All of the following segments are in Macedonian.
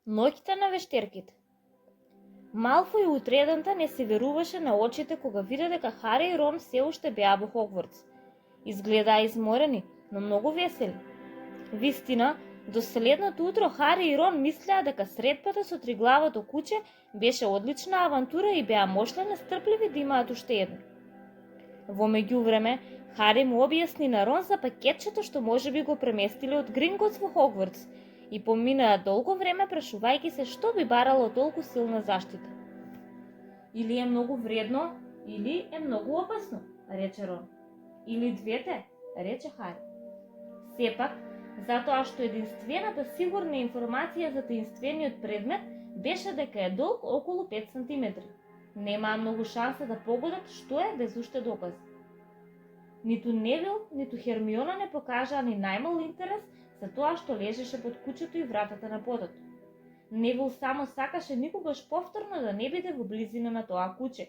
Ноќта на вештерките. Малфој утредента не се веруваше на очите кога виде дека Хари и Рон се уште беа во Хогвартс. Изгледаа изморени, но многу весели. Вистина, до следното утро Хари и Рон мислеа дека средбата со триглавото куче беше одлична авантура и беа мошли нестрпливи да имаат уште едно. Во меѓувреме, Хари му објасни на Рон за пакетчето што можеби го преместиле од Гринготс во Хогвартс и поминаа долго време прашувајќи се што би барало толку силна заштита. Или е многу вредно, или е многу опасно, рече Рон. Или двете, рече Хари. Сепак, затоа што единствената сигурна информација за таинствениот предмет беше дека е долг околу 5 см. Немаа многу шанса да погодат што е без уште докази. Ниту Невил, ниту Хермиона не покажаа ни најмал интерес за тоа што лежеше под кучето и вратата на подот. Невил само сакаше никогаш повторно да не биде во близина на тоа куче.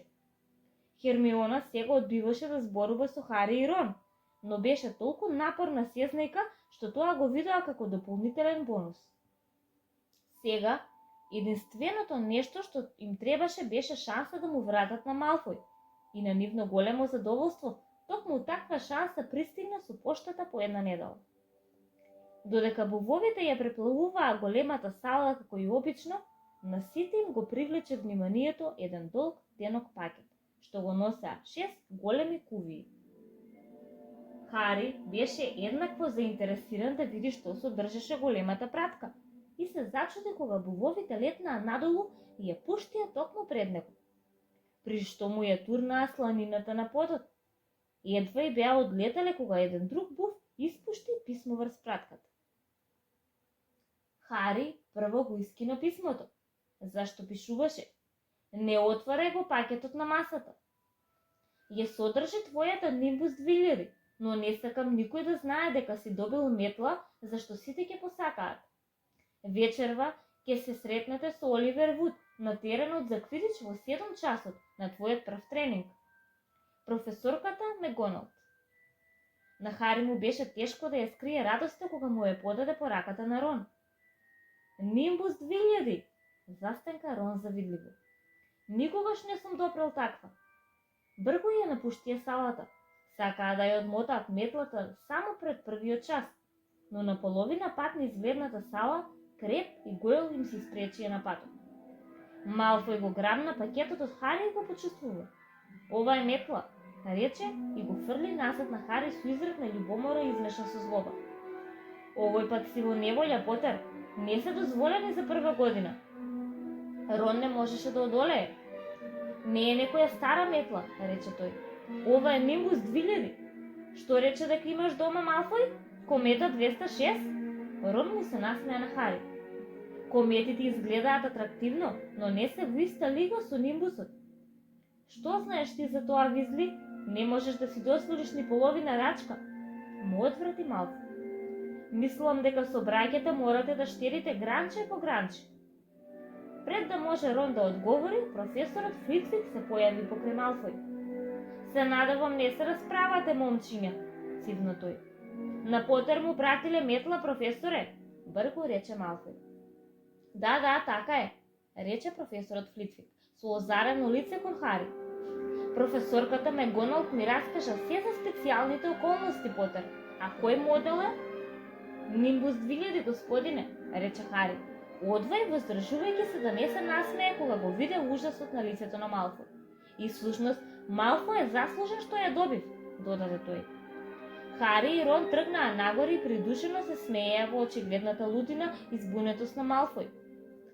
Хермиона сега одбиваше да зборува со Хари и Рон, но беше толку напорна сезнајка што тоа го видоа како дополнителен бонус. Сега, единственото нешто што им требаше беше шанса да му вратат на Малфој и на нивно големо задоволство, токму таква шанса пристигна со поштата по една недела. Додека бувовите ја преплавуваа големата сала како и обично, на сите им го привлече вниманието еден долг тенок пакет, што го носеа 6 големи кувии. Хари беше еднакво заинтересиран да види што содржеше големата пратка и се зачуди кога бувовите летнаа надолу и ја пуштија токму пред него, при што му ја турнаа сланината на подот. Едва и беа одлетале кога еден друг був испушти писмо врз пратката. Хари прво го искина писмото. Зашто пишуваше: "Не отварај го пакетот на масата. Ја содржи твојата Нимбус 2000, но не сакам никој да знае дека си добил метла, зашто сите ќе посакаат. Вечерва ќе се сретнете со Оливер Вуд на теренот за квидич во 7 часот на твојот прв тренинг. Професорката Меганалт." На Хари му беше тешко да ја скрие радоста кога му ја подаде по раката на Рон. "Нимбус 2000, застенка Рон завидливо. "Никогаш не сум допрел таква." Бргу ја напуштија салата. Сакаа да ја одмотаат метлата само пред првиот час, но на половина пат низ гледната сала Креп и Гойл им се испречија на патот. Малфој го грабна пакетот од Хари и го почувствува. "Ова е метла," рече и го фрли назад на Хари со израз на љубомора измешан со злоба. "Овој пат си во неволја, Потер. Не се дозволени за прва година." Рон не можеше да одолее. "Не е некоја стара метла," рече тој. "Ова е Нимбус 2000. Што рече дека имаш дома, Малфој? Комета 206? Рон му се насмеа на Хари. "Кометите изгледаат атрактивно, но не се во иста лига со Нимбусот." "Што знаеш ти за тоа, Визли? Не можеш да си дозволиш ни половина рачка," му одврати Малфој. "Мислам дека со браќата морате да штедите гранче по гранче." Пред да може Рон да одговори, професорот Флитвик се појави покрај Малфој. "Се надевам не се расправате, момчиња," цивна тој. "На Потер му пратиле метла, професоре," бргу рече Малфој. Да, така е," рече професорот Флитвик со озарено лице кон Хари. "Професорката Меганалт ми раскажа се за специјалните околности, Потер. А кој модел е?" "Нимбус 2000, господине," рече Хари, одвај воздржувајќи се да не се насмее кога го виде ужасот на лицето на Малфој. "И всушност, Малфој е заслужен што ја добив," додаде тој. Хари и Рон тргнаа нагоре и придушено се смееја во очигледната лутина и збунетост на Малфој.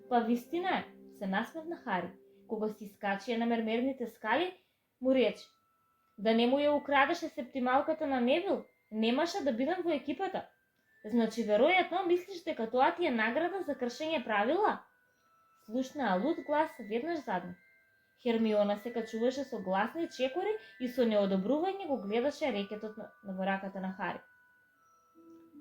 "Па вистина е," се насмевна Хари, кога си скачија на мермерните скали, му рече: "Да не му ја украдеше септималката на Невил, немаше да бидам во екипата. Значи, веројатно мислиш дека тоа ти е награда за кршење правила?" Слушнаа лут глас веднаш задни. Хермиона се качуваше со гласни чекори и со неодобрување го гледаше рекетот во раката на Хари.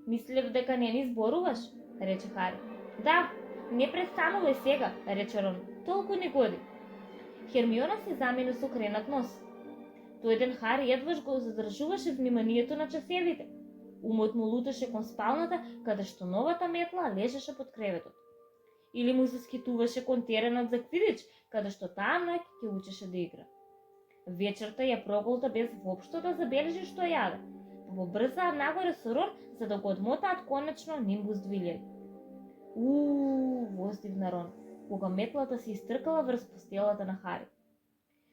"Мислев дека не ни зборуваш," рече Хари. "Да, не престанувај сега," рече Рон. "Толку не годи." Хермиона си замина со кренат нос. Тој ден Хари едваш го задржуваше вниманието на часевите. Умот му луташе кон спалната, каде што новата метла лежеше под креветот. или му се скитуваше кон теренот за квидич, каде што таа ноќ ќе учеше да игра. Вечерта ја проголта без воопшто да забележи што јаде. Побрзаа нагоре со рор за да го одмотаат конечно Нимбус 2000. Воздивна Рон, кога метлата се истркала врз постелата на Хари.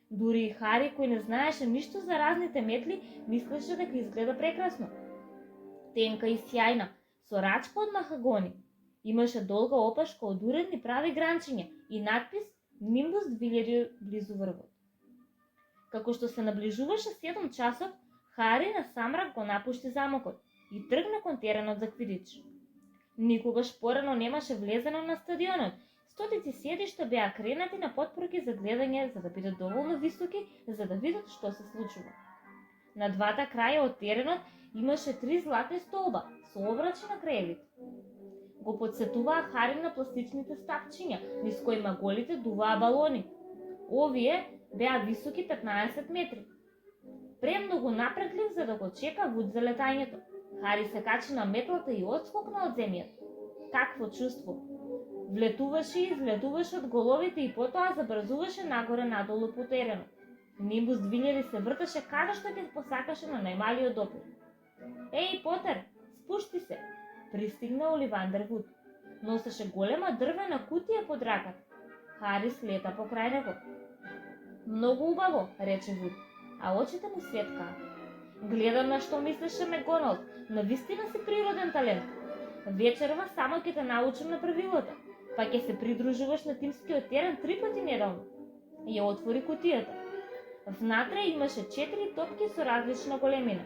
Дури и Хари, кој не знаеше ништо за разните метли, мислеше дека изгледа прекрасно. Тенка и сјајна, со рачка од махагони. Имаше долга опашка од уредни прави гранчиња и надпис Нимбус 2000 близу врвот. Како што се наближуваше 7 часот, Хари на самрак го напушти замокот и тргна кон теренот за квидич. Никогаш порано немаше влезено на стадионот. Стотици седишта беа кренати на потпорки за гледање, за да бидат доволно високи, за да видат што се случува. На двата краја од теренот имаше 3 златни столба со обрачи на краевите. Го подсетуваа Хари на пластичните стапчиња, низ кои маголите дуваа балони. Овие беа високи 15 метри. Премногу напредлив за да го чека Вуд за летањето. Хари се качи на метлата и отскокна од земјата. Какво чувство! Влетуваше и излетуваше од головите и потоа забрзуваше нагоре надолу по теренот. Нимбус 2000 се вртеше каде што ќе посакаше на најмалиот допир. Еј, Потер, спушти се! Пристигна Оливандер Вуд. Носеше голема дрвена кутија под раката. Хари слета покрај него. Многу убаво, рече Вуд, а очите му светкаа. Гледам на што мислеше Макдоналд, навистина си природен талент. Вечерва само ќе те научам на правилата, па ќе се придружуваш на тимскиот терен 3 пати неделно. Ја отвори кутијата. Внатре имаше 4 топки со различна големина.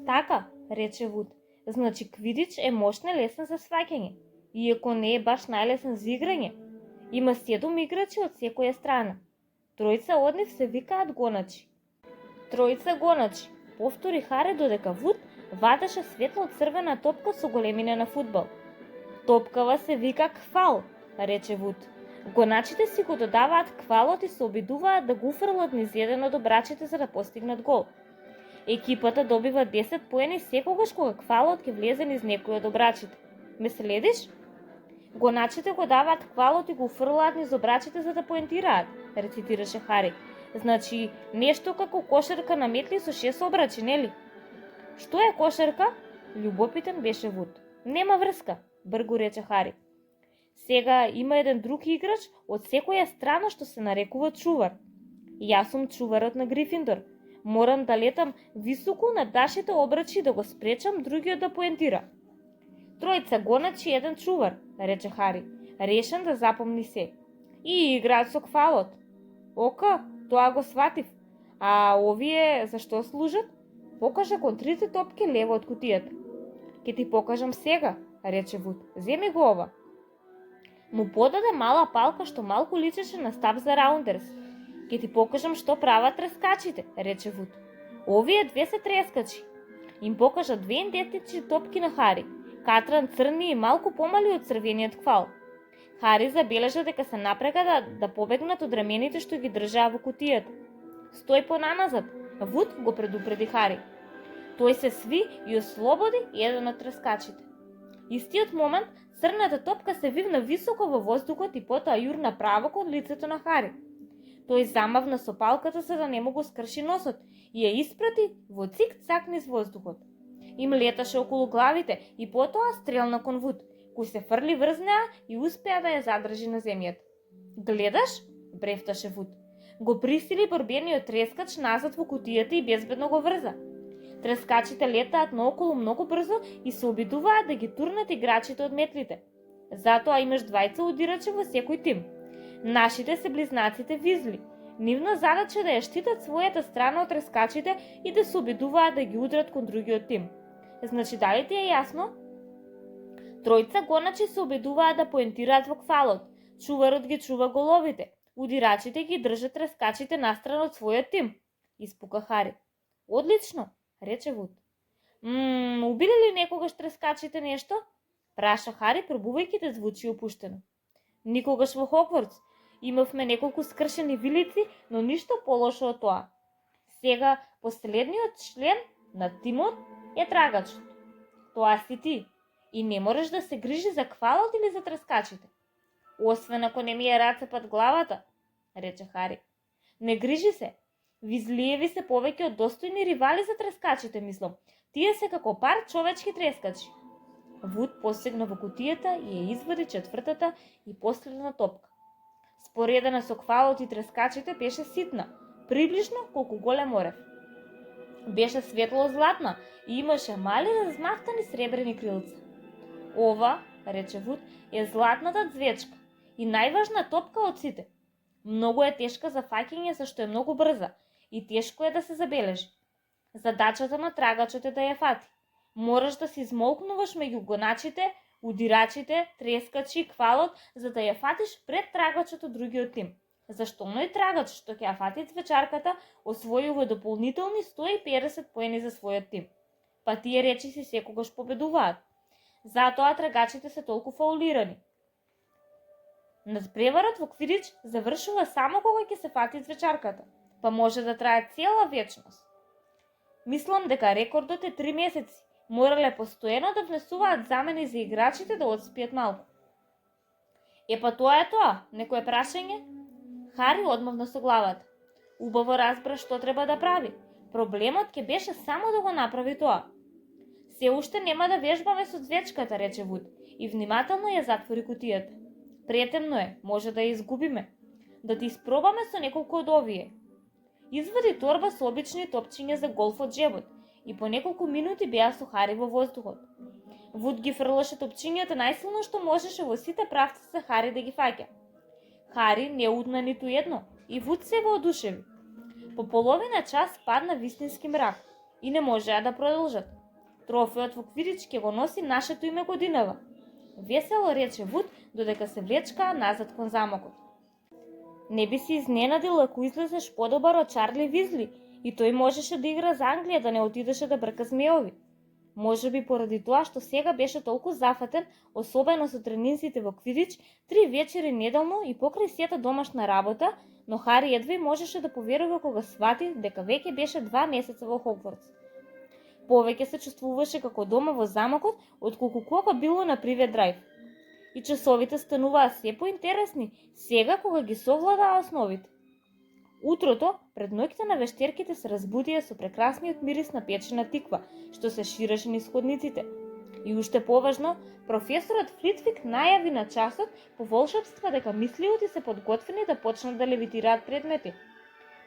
Така, рече Вуд, значи квидич е мощно лесен за сваќање, иако не е баш најлесен за играње. Има 7 играчи од секоја страна. Тројца од нив се викаат гоначи. Тројца гоначи, повтори Хари додека Вуд вадеше светло црвена топка со големина на фудбал. Топкава се вика квал, рече Вуд. Гоначите си го додаваат квалот и се обидуваат да го фрлат низ еден од обрачите за да постигнат гол. Екипата добива 10 поени секогаш кога квалот ќе влезе низ некој од обрачите. Ме следиш? Гоначите го даваат квалот и го фрлаат низ обрачите за да поентираат, рецитираше Хари. Значи, нешто како кошарка на метли со 6 обрачи, нели? Што е кошарка? Љубопитен беше Вуд. Нема врска, бргу рече Хари. Сега има еден друг играч од секоја страна што се нарекува чувар. Јас сум чуварот на Грифиндор. Морам да летам високо над нашите обрачи да го спречам другиот да поентира. Тројца гоначи еден чувар, рече Хари, решен да запомни се. И играат со квалот. Ока, тоа го сватив. А овие зашто служат? Покажа кон 3 топки лево од кутијата. Ке ти покажам сега, рече Вуд. Земи го ова. Му подаде мала палка што малку личеше на стап за раундерс. Ке ти покажам што прават трескачите, рече Вуд. Овие 2 се трескачи. Им покажа 2 идентични топки на Хари. Катран црни и малку помали од црвениот квал. Хари забележа дека се напрека да побегнат од рамените што ги држаа во кутијата. Стој понаназад, Вуд го предупреди Хари. Тој се сви и ослободи еден од трескачите. Истиот момент црната топка се вивна високо во воздухот и потоа јурна право кон лицето на Хари. Тој замавна со палката за да не му го скрши носот и ја испрати во цик-цак низ воздухот. Им леташе околу главите и потоа стрелна кон Вуд, кој се фрли врз неа и успеа да ја задржи на земјата. Гледаш? Брефташе Вуд. Го присили борбениот трескач назад во кутијата и безбедно го врза. Трескачите летаат наоколу многу брзо и се обидуваат да ги турнат играчите од метлите. Затоа имаш двајца удирачи во секој тим. Нашите се близнаците Визли. Нивна задача е да ја штитат својата страна од трескачите и да се обидуваат да ги удрат кон другиот тим. Значи, дали ти е јасно? Тројца гоначи се обидуваат да поентираат во квалот. Чуварот ги чува головите. Удирачите ги држат трескачите настрана од својот тим. Испука Хари. Одлично, рече Вуд. Убиле ли некогаш трескачите нешто? Праша Хари, пробувајќи да звучи опуштено. Никогаш во Хогвартс. Имавме неколку скршени вилици, но ништо полошо од тоа. Сега, последниот член на тимот е трагачот. Тоа си ти. И не можеш да се грижи за квалот или за трескачите. Освен ако не ми е рацепат главата, рече Хари. Не грижи се. Визлиеви се повеќе од достојни ривали за трескачите, мислам. Тие се како пар човечки трескачи. Вуд посегна во кутијата и ја извади четвртата и последна топка. Споредена со квалот и трескачите беше ситна, приближно колку голем орев. Беше светло златна и имаше мали размахтани сребрени крилца. Ова, рече Вуд, е златната цвечка и најважна топка од сите. Многу е тешка за фаќање, зашто е многу брза и тешко е да се забележи. Задачата на трагачот е да ја фати. Мораш да се измолкнуваш меѓу гоначите, удирачите, трескачи и квалот, за да ја фатиш пред трагачот од другиот тим. Зашто оној трагач што ќе ја фати цвечарката освојува дополнителни 150 поени за својот тим. Па тие речиси секогаш победуваат. Затоа трагачите се толку фаулирани. Надпреварот во квидич завршува само кога ќе се фати цвечарката, па може да трае цела вечност. Мислам дека рекордот е 3 месеци. Морале постојано да внесуваат замени за играчите да одспијат малку. Па тоа е тоа, некое прашање? Хари одмавна со главата. Убаво разбра што треба да прави. Проблемот ќе беше само да го направи тоа. Се уште нема да вежбаме со цвечката, рече Вуд, и внимателно ја затвори кутијата. Претемно е, може да ја изгубиме. Да ти испробаме со неколку од овие. Извади торба со обични топчиња за голф од джебот и по неколку минути беа со Хари во воздухот. Вуд ги фрлаше топчињата најсилно што можеше во сите правци за Хари да ги фаќа. Хари не удна ниту едно и Вуд се воодушеви. По половина час падна вистински мрак и не можеа да продолжат. Трофеот во квидич ќе го носи нашето име годинава. Весело рече Вуд додека се влечкаа назад кон замокот. Не би се изненадил ако излезеш подобар од Чарли Визли и тој можеше да игра за Англија, да не отидеше да брка змеови. Може би поради тоа што сега беше толку зафатен, особено со тренинзите во квидич, 3 вечери неделно и покрај сета домашна работа, но Хари едва можеше да поверува кога свати дека веќе беше 2 месеца во Хогвартс. Повеќе се чувствуваше како дома во замокот, отколку кога било на Привет Драйв. И часовите стануваа се поинтересни, сега кога ги совладаа основите. Утрото, пред ноќта на вештерките се разбудија со прекрасниот мирис на печена тиква, што се ширеше низ ходниците. И уште поважно, професорот Флитвик најави на часот по волшебства дека мислиоти се подготвени да почнат да левитираат предмети.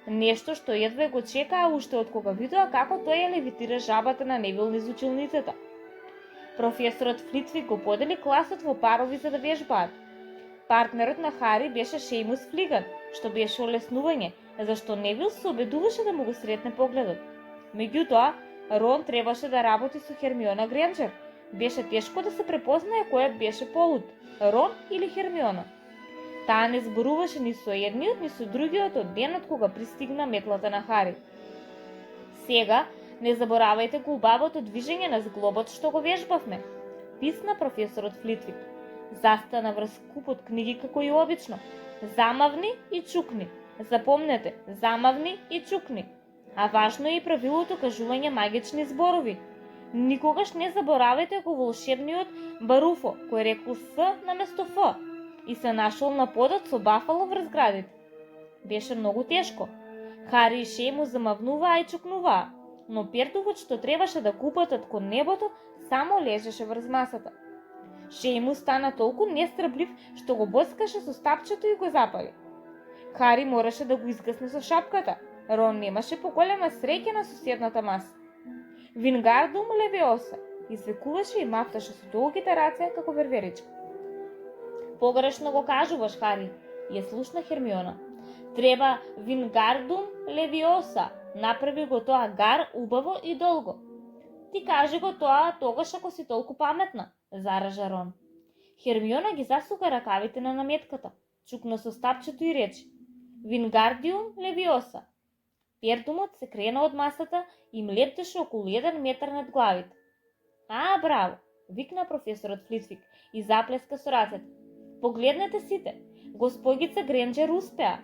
Нешто што едва го чекаа уште од кога видоа како тој ја левитира жабата на Невил низ училницата. Професорот Флитвик го подели класот во парови за да вежбаат. Партнерот на Хари беше Шејмус Флиган, што беше олеснување, зашто Невил се обедуваше да му го сретне погледот. Меѓутоа, Рон требаше да работи со Хермиона Гренџер. Беше тешко да се препознае кој беше полуд, Рон или Хермиона. Таа не зборуваше ни со едниот, ни со другиот од денот кога пристигна метлата на Хари. Сега, не заборавајте го убавото движење на зглобот што го вежбавме, писна професорот Флитвик. Застана врз купот книги како и обично. Замавни и чукни. Запомнете, замавни и чукни. А важно е и правилото кажување магични зборови. Никогаш не заборавајте го волшебниот Баруфо, кој рекол С наместо Ф и се нашол на подот со Бафало врз градите. Беше многу тешко. Хари и Шејмус замавнуваа и чукнуваа, но пертувот што требаше да купатат кон небото само лежеше врз масата. Шејмус стана толку нестрплив што го боскаше со стапчето и го запали. Хари мораше да го изгасне со шапката. Рон немаше поголема среќа на соседната маса. Вингардум Левиоса извекуваше и мафташе со долгите раце како верверичка. Погрешно го кажуваш, Хари, ја слушна Хермиона. Треба Вингардум Левиоса. Направи го тоа гар убаво и долго. Ти кажи го тоа тогаш ако си толку паметна, заража Рон. Хермиона ги засука ракавите на наметката, чукна со стапчето и рече: Вингардиум Левиоса. Пердумот се крена од масата и им лептеше околу 1 метар над главите. Браво, викна професорот Флитвик и заплеска со рацете. Погледнете сите, госпогица Гренџер успеа.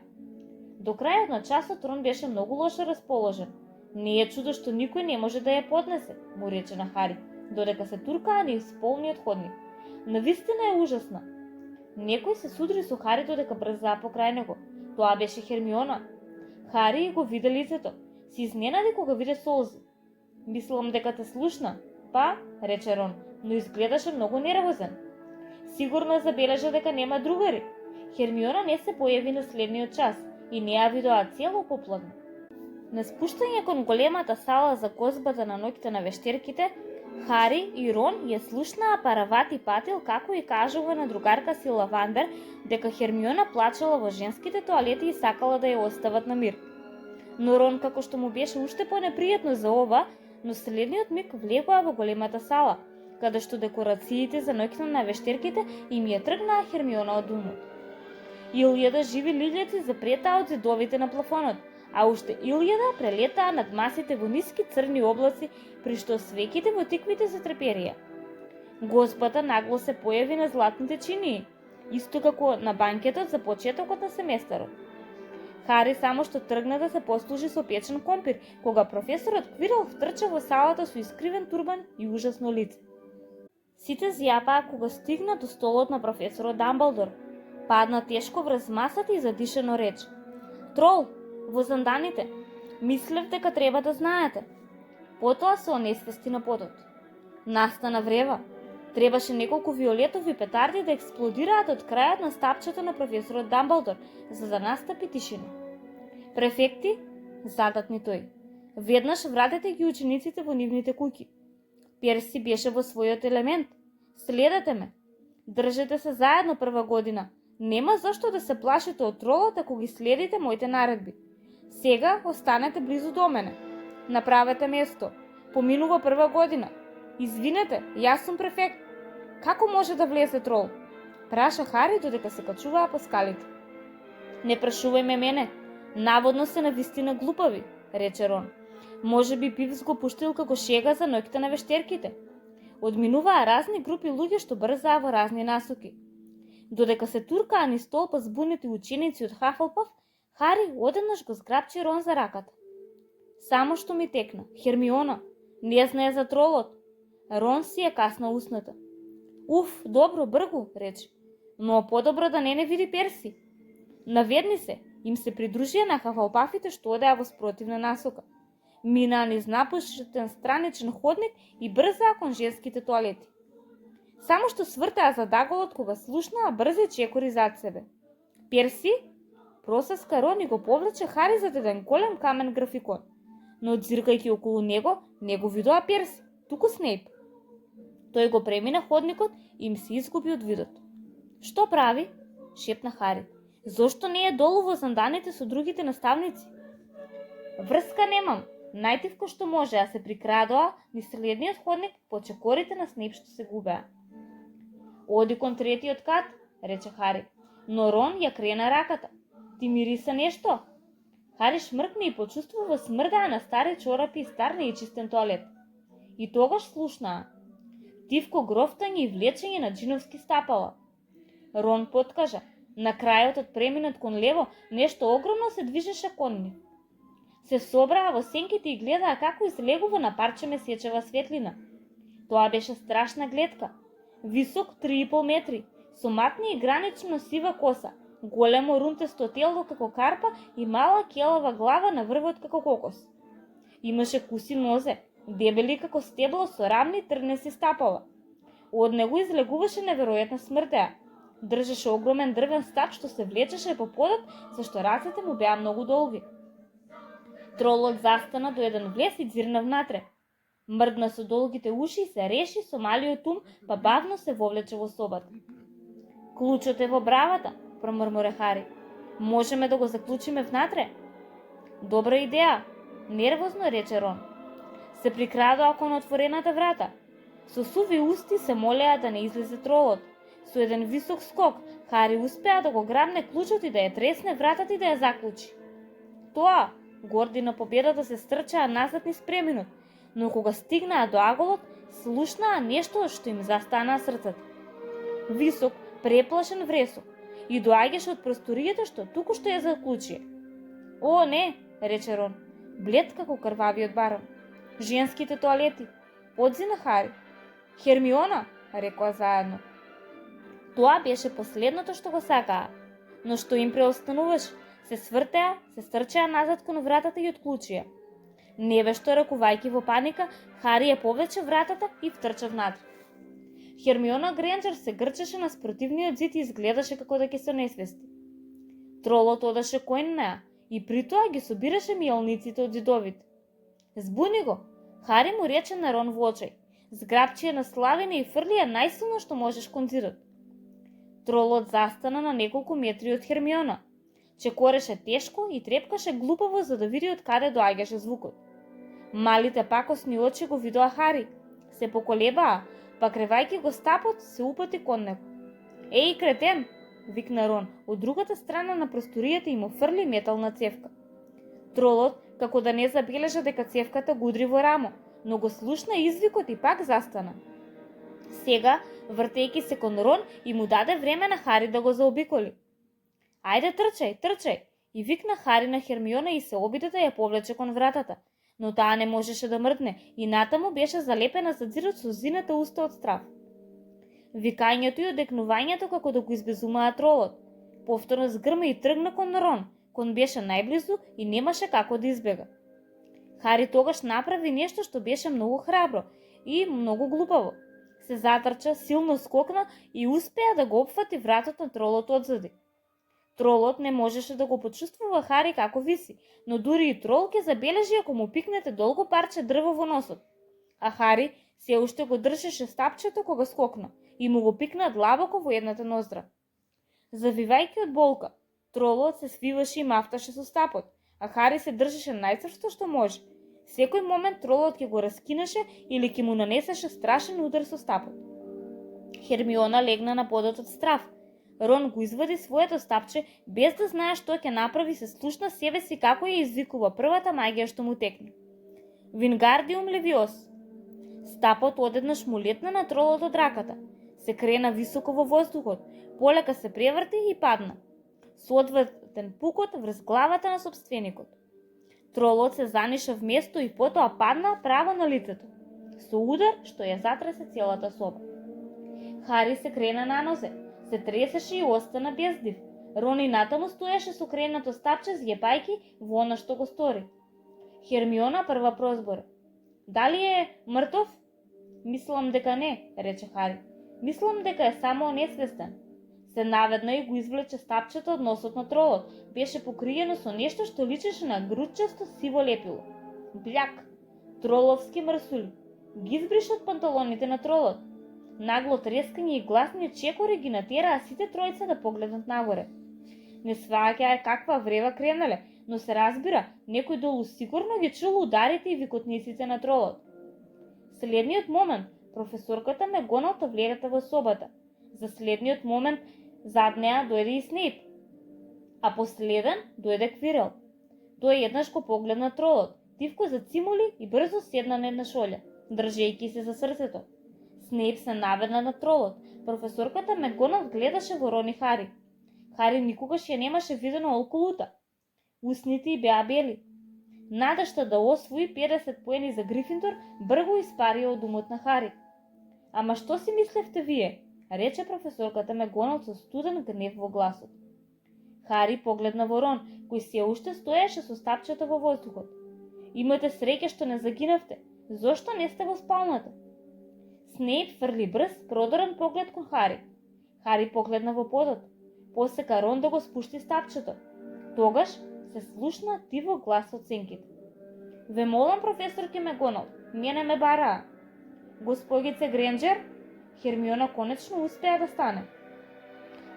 До крајот на часот Рон беше многу лошо расположен. Не е чудо што никој не може да ја поднесе, му рече на Хари, додека се туркаа низ полниот ходник. Навистина е ужасна. Некој се судри со Хари додека брзаа покрај него. Тоа беше Хермиона. Хари го виде лицето. Се изненади кога виде солзи. Мислам дека те слушна. Па, рече Рон, но изгледаше многу нервозен. Сигурно забележа дека нема другари. Хермиона не се појави на следниот час и не ја видоа цело попладне. На спуштање кон големата сала за гозбата на ноќта на вештерките, Хари и Рон ја слушнаа Парават и Патил како и кажува на другарка си Лавандер дека Хермиона плачела во женските тоалети и сакала да ја остават на мир. Но Рон, како што му беше уште понепријатно за ова, но следниот миг влегоа во големата сала, каде што декорациите за ноќта на вештерките им ја тргнаа Хермиона од умот. Илјада живи лилјаци запретаа од зидовите на плафонот, а уште илјада прелетаа над масите во ниски црни облаци, при што свеките во тиквите се треперија. Госпата нагло се појави на златните чинии, исто како на банкетот за почетокот на семестарот. Хари само што тргна да се послужи со печен компир, кога професорот Квирл втрча во салата со искривен турбан и ужасно лице. Сите зјапаа кога стигна до столот на професорот Дамблдор. Падна тешко врз масата и задишено рече: "Трол, во занданите, мислев дека треба да знаете." Потоа се онесвести на подот. Настана врева. Требаше неколку виолетови петарди да експлодираат од крајот на стапчето на професорот Дамблдор, за да настапи тишина. "Префекти," задатни тој, "веднаш вратете ги учениците во нивните куќи. Перси беше во својот елемент. Следете ме. Држете се заедно прва година. Нема зашто да се плашите од тролот ако ги следите моите наредби. Сега останете близу до мене. Направете место. Поминува прва година. Извинете, јас сум префект. Како може да влезе трол?" праша Хари додека се качуваа по скалите. "Не прашувај ме мене. Наводно се навистина глупави," рече Рон. "Може би Пивс го пуштил како шега за ноќта на вештерките." Одминуваа разни групи луѓе што брзаа во разни насоки. Додека се туркаа низ толпа збунети ученици од Хафлпаф, Хари одеднаш го зграпчи Рон за раката. "Само што ми текна, Хермиона, не знае за тролот." Рон си ја касна устната. "Уф, добро, бргу," рече, "но подобро да не види Перси." Наведни се, им се придружија на Хафлпафите што одеа во спротивна насока. Минаа низ напуштен страничен ходник и брзаа кон женските тоалети. Само што свртеа за даголот кога слушнаа брзи чекори зад себе. "Перси?" просаска Рон и го повлече Хари зад еден голем камен графикон. Но дзиркајќи околу него, не го видоа Перси, туку Снейп. Тој го премина ходникот и им се изгуби од видот. "Што прави?" шепна Хари. "Зошто не е долу во занданите со другите наставници?" "Врска немам. Најтивко што може, а се прикрадоа низ следниот ходник по чекорите на Снейп што се губеа." "Оди кон третиот кат," рече Хари, но Рон ја крена раката. "Ти мириса нешто?" Хари шмркна и почувствува смрдаа на стари чорапи и стар неичистен тоалет. И тогаш слушнаа тивко грофтање и влечење на джиновски стапала. Рон подкажа. На крајот од преминот кон лево нешто огромно се движеше кон нив. Се собраа во сенките и гледаа како излегува на парче месечева светлина. Тоа беше страшна гледка. Висок 3,5 метри, со матни и гранично сива коса, големо рунтесто тело како карпа и мала келава глава на врвот како кокос. Имаше куси нозе, дебели како стебло со рамни трнеси стапала. Од него излегуваше неверојатна смртеа. Држеше огромен дрвен стап што се влечеше по подот, зашто рацете му беа многу долги. Тролот застана до еден влез и дзирна внатре. Мрдна со долгите уши и се реши со малиот ум, па бавно се вовлече во собата. "Клучот е во бравата," промрморе Хари. "Можеме да го заклучиме внатре?" "Добра идеја," нервозно рече Рон. Се прикрадоа кон отворената врата. Со суви усти се молеа да не излезе тролот. Со еден висок скок, Хари успеа да го грабне клучот и да ја тресне вратата и да ја заклучи. Тоа, горди на победата, се стрчаа назад низ преминот, но кога стигнаа до аголот, слушнаа нешто што им застана срцата. Висок, преплашен вресок и доаѓаше од просторијата што туку што ја заклучи. "О, не," рече Рон, блед како крвавиот барон. "Женските тоалети," подзина Хари. "Хермиона," рекоа заедно. Тоа беше последното што го сакаа, но што им преостануваше, се стрчеа назад кон вратата и отклучија. Невешто ракувајќи во паника, Хари ја повлече вратата и втрча внатре. Хермиона Гренџер се грчеше на спротивниот зид и изгледаше како да ќе се несвести. Тролот одеше кон неа и притоа ги собираше мијалниците од зидовите. Збуни го, Хари му рече на Рон во очај. Зграбчи ја на славина и фрли ја најсилно што можеш кон зидот. Тролот застана на неколку метри од Хермиона. Чекореше тешко и трепкаше глупаво за да види од каде доаѓаше звукот. Малите пакосни очи го видоа Хари. Се поколебаа, па кревајќи го стапот се упати кон него. Еј, кретен! Викна Рон од другата страна на просторијата и му фрли метална цевка. Тролот, како да не забележа дека цевката го удри во рамо, но го слушна извикот и пак застана. Сега, вртејќи се кон Рон, и му даде време на Хари да го заобиколи. Ајде, трчај, трчај! И викна Хари на Хермиона и се обиде да ја повлече кон вратата, но таа не можеше да мрдне и натаму беше залепена за зидот со зината уста од страв. Викањето и одекнувањето како да го избезумаа тролот. Повторно згрма и тргна кон Рон, кон беше најблизу и немаше како да избега. Хари тогаш направи нешто што беше многу храбро и многу глупаво. Се затрча, силно скокна и успеа да го опфати вратот на тролот одзади. Тролот не можеше да го почувствува Хари како виси, но дури и трол ќе забележи ако му пикнете долго парче дрво во носот. А Хари се уште го држеше стапчето кога скокна и му го пикна длабоко во едната ноздра. Завивајќи од болка, тролот се свиваше и мафташе со стапот, а Хари се држеше најцрсто што може. Секој момент тролот ќе го раскинеше или ќе му нанесеше страшен удар со стапот. Хермиона легна на подот од страв. Рон го извади своето стапче без да знае што ќе направи, се слушна себе си како ја извикува првата маѓија што му текна. Вингардиум левиос. Стапот одеднаш му летна на тролот од раката. Се крена високо во воздухот, полека се преврти и падна. Со одвратен пукот врз главата на собственикот. Тролот се заниша вместо и потоа падна право на лицето, со удар што ја затресе целата соба. Хари се крена на нозе, се тресеше и остана без див. Рон и натаму стоеше со кренато стапче зјепајки во она што го стори. Хермиона прва прозбори. Дали е мртов? Мислам дека не, рече Хари. Мислам дека е само несвестен. Се наведна и го извлече стапчето од носот на тролот. Беше покриено со нешто што личеше на грудчасто сиво лепило. Бљак, троловски мрсули. Ги избриша од панталоните на тролот. Нагло трескање и гласни чекори ги натераа сите тројца да погледнат нагоре. Не сваќаа каква врева кренале, но се разбира, некој долу сигурно ги чул ударите и викотниците на тролот. Следниот момент, професорката Мегонал влегата во собата. За следниот момент зад неа дојде и Снейп, а последен дојде Квирел. Тој еднаш го погледна тролот, тивко зацимули и брзо седна на една шолја, држејќи се за срцето. Снейп се наведна на тролот. Професорката Мегонал гледаше во Рон и Хари. Хари никогаш ја немаше видено олколута. Усните ѝ беа бели. Надежта да освои 50 поени за Грифиндор брго испарија од умот на Хари. Ама што си мислевте вие? Рече професорката Мегонал со студен гнев во гласот. Хари погледна во Рон, кој се уште стоеше со стапчето во воздухот. Имате среќа што не загинавте. Зошто не сте во спалната? Снейп фрли брз, продорен поглед кон Хари. Хари погледна во подот. Посека Рон да го спушти стапчето. Тогаш се слушна тиво глас од сенките. Ве молам, професорке Мегонал, мене ме бараа. Госпогице Гренџер, Хермиона конечно успеа да стане.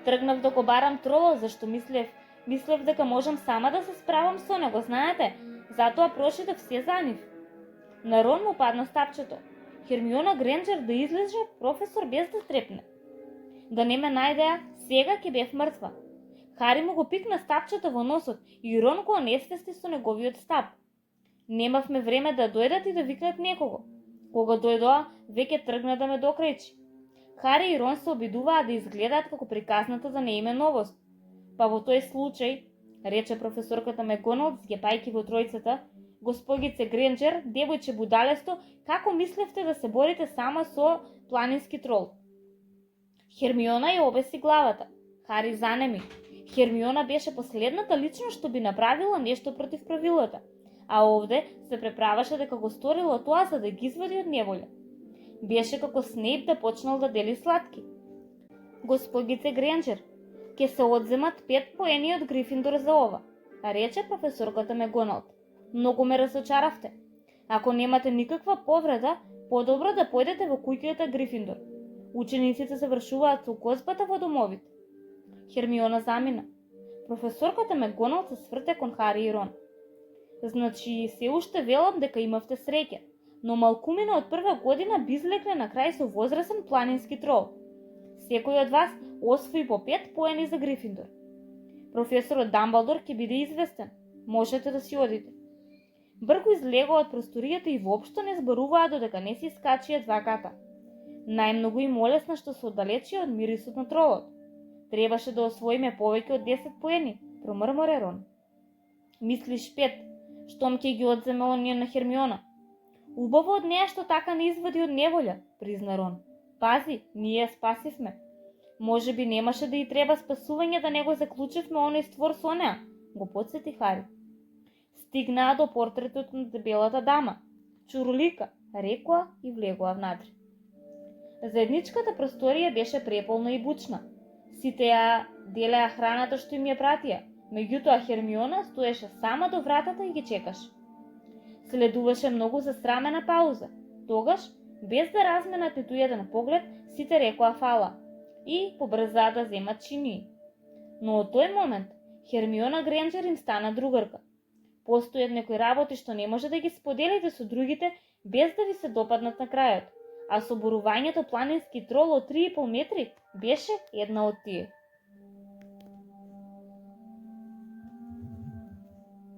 Тргнав да го барам тролот, зашто мислев дека можам сама да се справам со него, знаете, затоа прошитав се за нив. На Рон му падна стапчето. Хермиона Гренџер да излезе професор без да трепне. Да не ме најдеа, сега ќе бев мртва. Хари му го пикна стапчето во носот и Рон го онесвести со неговиот стап. Немавме време да дојдат и да викнат некого. Кога дојдоа, веќе тргна да ме докрајчи. Хари и Рон се обидуваа да изгледаат како приказната за неиме новост. Па во тој случај, рече професорката Мегонал, згепајки во тројцата, госпогице Гренџер, девојче будалесто, како мислевте да се борите сама со планински трол? Хермиона ја обеси главата. Хари занеми. Хермиона беше последната личност што би направила нешто против правилата, а овде се преправаше дека го сторила тоа за да ги извади од неволја. Беше како Снейп да почнал да дели сладки. Госпогице Гренџер, ќе се одземат 5 поени од Грифиндор за ова, рече професорката Меганалт. Многу ме разочаравте. Ако немате никаква повреда, подобро да појдете во куќата Грифиндор. Учениците завршуваат со укозбата во домовите. Хермиона замина. Професорката Меганалт се сврте кон Хари и Рон. Значи, се уште велам дека имавте среќа, но малкумина од прва година би излекле на крај со возрасен планински трол. Секој од вас освои по 5 поени за Грифиндор. Професорот Дамблдор ќе биде известен. Можете да си одите. Бргу излегоа од просторијата и воопшто не зборуваа додека не си скачија два ката. Најмногу им олесна што се оддалечија од мирисот на тролот. Требаше да освоиме повеќе од 10 поени, промрморе Рон. Мислиш 5, штом ќе ги одземе оние на Хермиона? Убаво од неа што така не извади од неволја, призна Рон. Пази, ние ја спасивме. Може би немаше да и треба спасување да не го заклучевме оној створ со неа, го подсети Хари. Стигнаа до портретот на дебелата дама. Чурулика, рекоа и влегоа внатре. Заедничката просторија беше преполна и бучна. Сите ја делеа храната што им ја пратија, меѓутоа Хермиона стоеше сама до вратата и ги чекаше. Следуваше многу засрамена пауза. Тогаш, без да разменат ниту еден поглед, сите рекоа фала и побрзаа да земат чинии. Но од тој момент Хермиона Гренџер им стана другарка. Постојат некои работи што не може да ги споделите со другите без да ви се допаднат на крајот, а соборувањето планински трол од 3,5 метри беше една од тие.